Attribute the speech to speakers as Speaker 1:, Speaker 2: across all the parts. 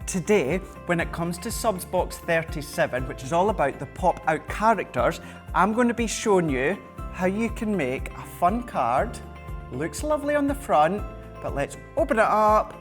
Speaker 1: Today, when it comes to Subsbox 37, which is all about the pop-out characters, I'm going to be showing you how you can make a fun card. Looks lovely on the front, but let's open it up.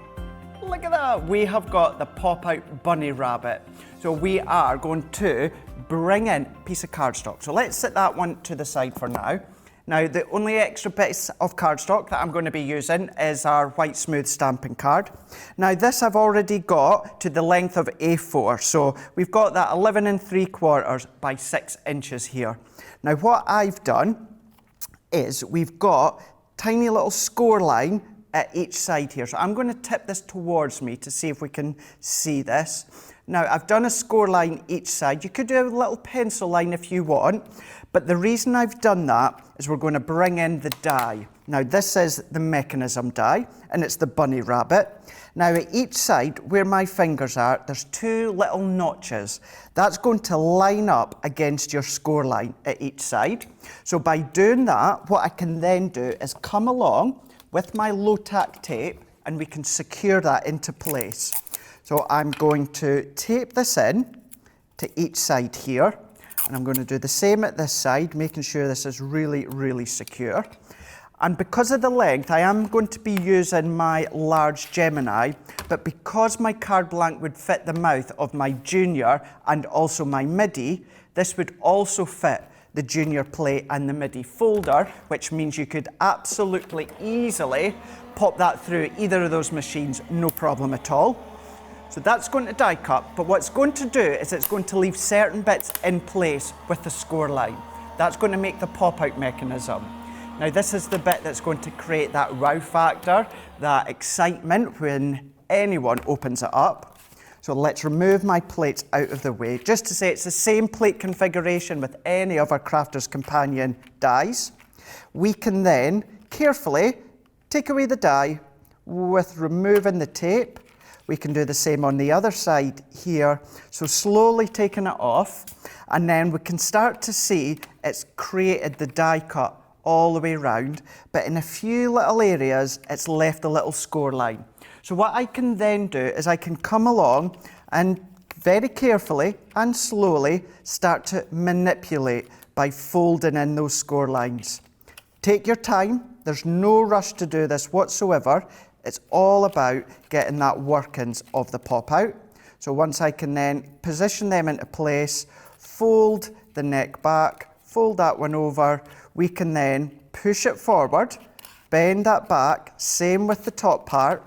Speaker 1: Look at that, we have got the pop-out bunny rabbit. So we are going to bring in a piece of cardstock. So let's set that one to the side for now. Now, the only extra bits of cardstock that I'm going to be using is our white smooth stamping card. Now, this I've already got to the length of A4, so we've got that 11 3/4 by 6 inches here. Now, what I've done is we've got tiny little score line at each side here. So I'm going to tip this towards me to see if we can see this. Now, I've done a score line each side. You could do a little pencil line if you want, but the reason I've done that is we're going to bring in the die. Now, this is the mechanism die, and it's the bunny rabbit. Now, at each side, where my fingers are, there's 2 little notches. That's going to line up against your score line at each side. So by doing that, what I can then do is come along with my low-tack tape, and we can secure that into place. So I'm going to tape this in to each side here, and I'm going to do the same at this side, making sure this is really, really secure. And because of the length, I am going to be using my large Gemini, but because my card blank would fit the mouth of my junior and also my midi, this would also fit the junior plate and the midi folder, which means you could absolutely easily pop that through either of those machines, no problem at all. So that's going to die cut, but what it's going to do is it's going to leave certain bits in place with the score line. That's going to make the pop-out mechanism. Now, this is the bit that's going to create that wow factor, that excitement when anyone opens it up. So let's remove my plates out of the way, just to say it's the same plate configuration with any of our Crafter's Companion dies. We can then carefully take away the die with removing the tape. We can do the same on the other side here. So slowly taking it off, and then we can start to see it's created the die cut all the way around, but in a few little areas, it's left a little score line. So what I can then do is I can come along and very carefully and slowly start to manipulate by folding in those score lines. Take your time. There's no rush to do this whatsoever. It's all about getting that workings of the pop-out. So once I can then position them into place, fold the neck back, fold that one over, we can then push it forward, bend that back, same with the top part,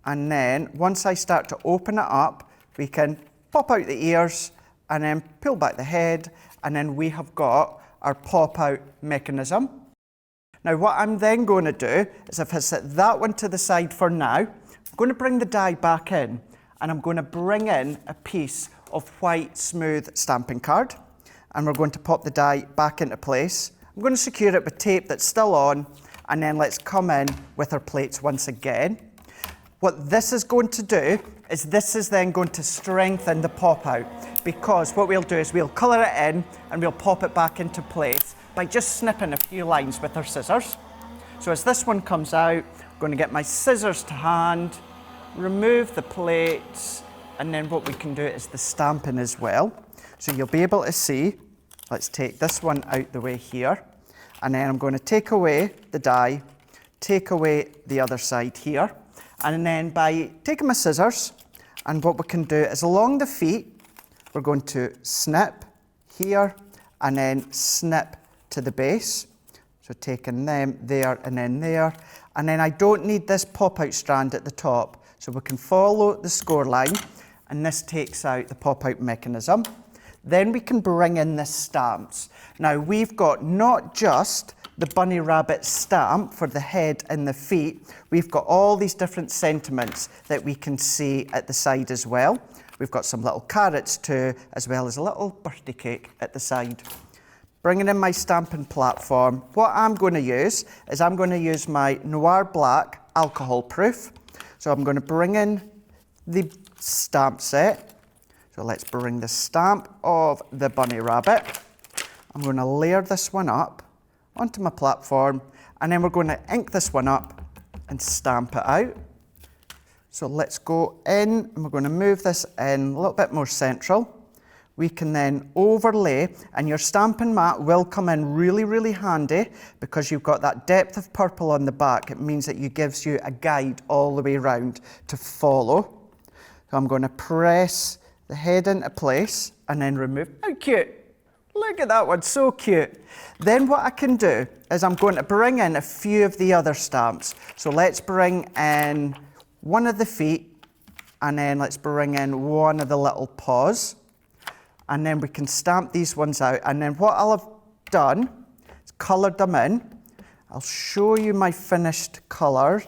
Speaker 1: and then once I start to open it up, we can pop out the ears and then pull back the head, and then we have got our pop-out mechanism. Now, what I'm then going to do is if I set that one to the side for now, I'm going to bring the die back in, and I'm going to bring in a piece of white smooth stamping card, and we're going to pop the die back into place. I'm going to secure it with tape that's still on, and then let's come in with our plates once again. What this is going to do is this is then going to strengthen the pop-out, because what we'll do is we'll colour it in and we'll pop it back into place by just snipping a few lines with our scissors. So as this one comes out, I'm going to get my scissors to hand, remove the plates, and then what we can do is the stamping as well. So you'll be able to see, let's take this one out the way here, and then I'm going to take away the die, take away the other side here, and then by taking my scissors, and what we can do is along the feet, we're going to snip here, and then snip to the base. So taking them there and then there. And then I don't need this pop-out strand at the top. So we can follow the score line, and this takes out the pop-out mechanism. Then we can bring in the stamps. Now we've got not just the bunny rabbit stamp for the head and the feet, we've got all these different sentiments that we can see at the side as well. We've got some little carrots too, as well as a little birthday cake at the side. Bringing in my stamping platform, what I'm going to use is I'm going to use my Noir Black alcohol proof. So I'm going to bring in the stamp set. So let's bring the stamp of the bunny rabbit. I'm going to layer this one up onto my platform, and then we're going to ink this one up and stamp it out. So let's go in, and we're going to move this in a little bit more central. We can then overlay, and your stamping mat will come in really, really handy because you've got that depth of purple on the back. It means that it gives you a guide all the way around to follow. So I'm going to press the head into place and then remove. How cute! Look at that one, so cute. Then what I can do is I'm going to bring in a few of the other stamps. So let's bring in one of the feet, and then let's bring in one of the little paws. And then we can stamp these ones out. And then what I'll have done is coloured them in. I'll show you my finished colour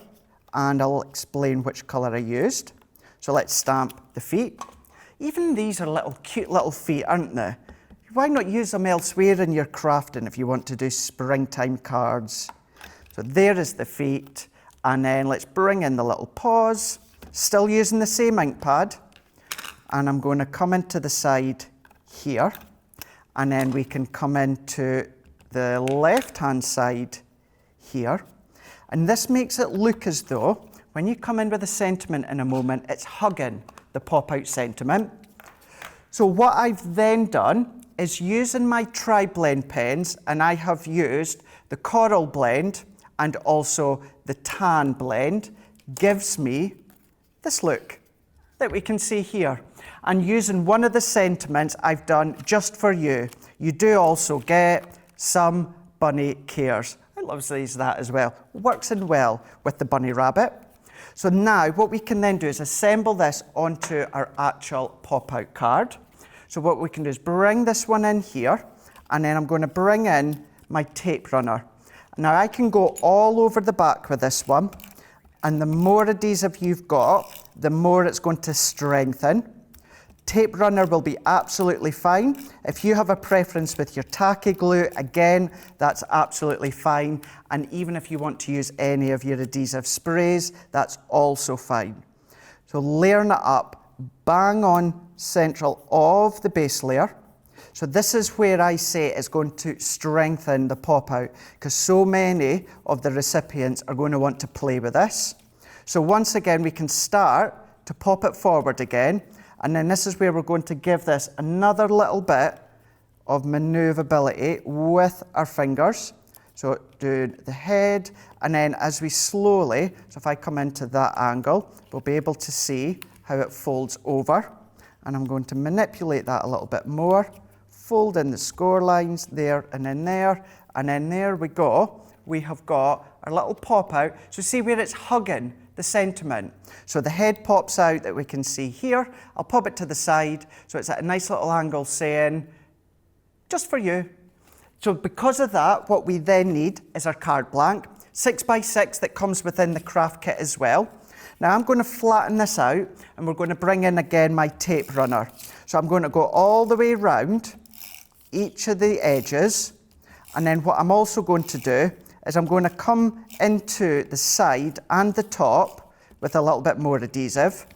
Speaker 1: and I'll explain which colour I used. So let's stamp the feet. Even these are little cute little feet, aren't they? Why not use them elsewhere in your crafting if you want to do springtime cards? So there is the feet. And then let's bring in the little paws. Still using the same ink pad. And I'm going to come into the side here, and then we can come into the left hand side here, and this makes it look as though when you come in with a sentiment in a moment, it's hugging the pop-out sentiment. So what I've then done is using my tri-blend pens, and I have used the coral blend and also the tan blend, gives me this look that we can see here. And using one of the sentiments I've done just for you. You do also get some bunny cares. I love that as well. Works in well with the bunny rabbit. So now what we can then do is assemble this onto our actual pop-out card. So what we can do is bring this one in here, and then I'm going to bring in my tape runner. Now I can go all over the back with this one, and the more adhesive you've got, the more it's going to strengthen. Tape runner will be absolutely fine. If you have a preference with your tacky glue, again, that's absolutely fine. And even if you want to use any of your adhesive sprays, that's also fine. So layering it up, bang on central of the base layer. So this is where I say it's going to strengthen the pop-out, because so many of the recipients are going to want to play with this. So once again, we can start to pop it forward again. And then this is where we're going to give this another little bit of manoeuvrability with our fingers. So doing the head, and then as we slowly, so if I come into that angle, we'll be able to see how it folds over. And I'm going to manipulate that a little bit more, fold in the score lines there and then there, and then there we go. We have got our little pop out. So see where it's hugging the sentiment. So the head pops out that we can see here. I'll pop it to the side so it's at a nice little angle saying, just for you. So because of that, what we then need is our card blank, 6x6 that comes within the craft kit as well. Now I'm going to flatten this out, and we're going to bring in again my tape runner. So I'm going to go all the way around each of the edges, and then what I'm also going to do is I'm going to come into the side and the top with a little bit more adhesive.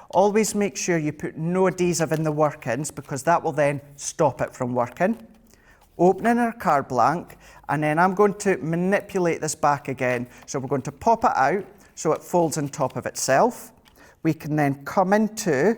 Speaker 1: Always make sure you put no adhesive in the workings, because that will then stop it from working. Opening our card blank, and then I'm going to manipulate this back again. So we're going to pop it out so it folds on top of itself. We can then come into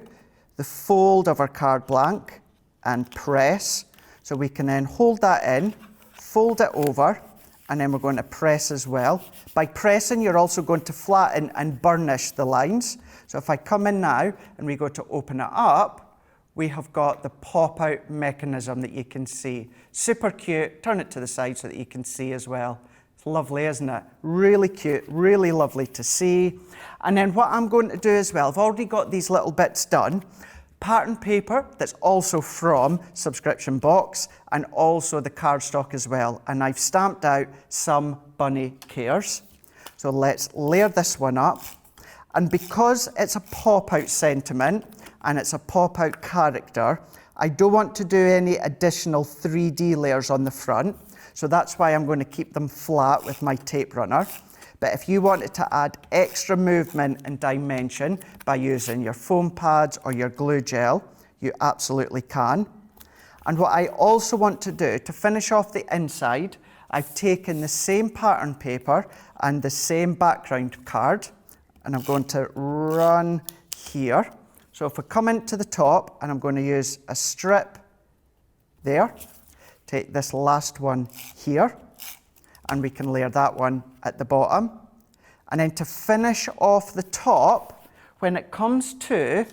Speaker 1: the fold of our card blank and press. So we can then hold that in, fold it over, and then we're going to press as well. By pressing, you're also going to flatten and burnish the lines. So if I come in now and we go to open it up, we have got the pop-out mechanism that you can see. Super cute. Turn it to the side so that you can see as well. It's lovely, isn't it? Really cute, really lovely to see. And then what I'm going to do as well, I've already got these little bits done. Pattern paper that's also from Subscription Box, and also the cardstock as well. And I've stamped out some bunny cares. So let's layer this one up. And because it's a pop-out sentiment and it's a pop-out character, I don't want to do any additional 3D layers on the front. So that's why I'm going to keep them flat with my tape runner. But if you wanted to add extra movement and dimension by using your foam pads or your glue gel, you absolutely can. And what I also want to do to finish off the inside, I've taken the same pattern paper and the same background card, and I'm going to run here. So if we come into the top, and I'm going to use a strip there, take this last one here, and we can layer that one at the bottom. And then to finish off the top, when it comes to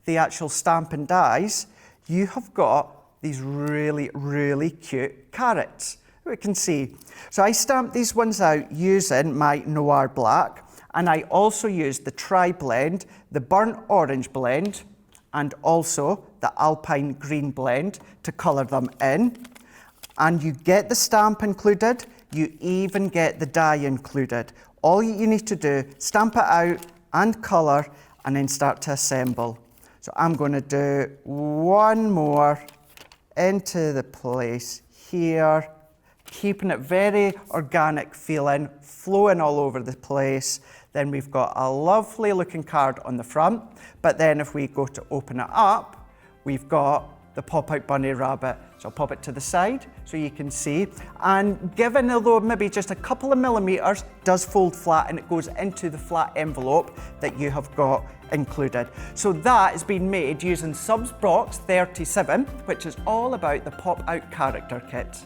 Speaker 1: the actual Stampin' Dies, you have got these really, really cute carrots. We can see. So I stamped these ones out using my Noir Black, and I also used the Tri-Blend, the Burnt Orange blend, and also the Alpine Green blend to colour them in. And you get the stamp included, you even get the die included. All you need to do, stamp it out and colour, and then start to assemble. So I'm going to do one more into the place here, keeping it very organic feeling, flowing all over the place. Then we've got a lovely looking card on the front, but then if we go to open it up, we've got the pop-out bunny rabbit. So I'll pop it to the side so you can see. And given, although maybe just a couple of millimeters, does fold flat and it goes into the flat envelope that you have got included. So that has been made using Subsbox 37, which is all about the pop-out character kit.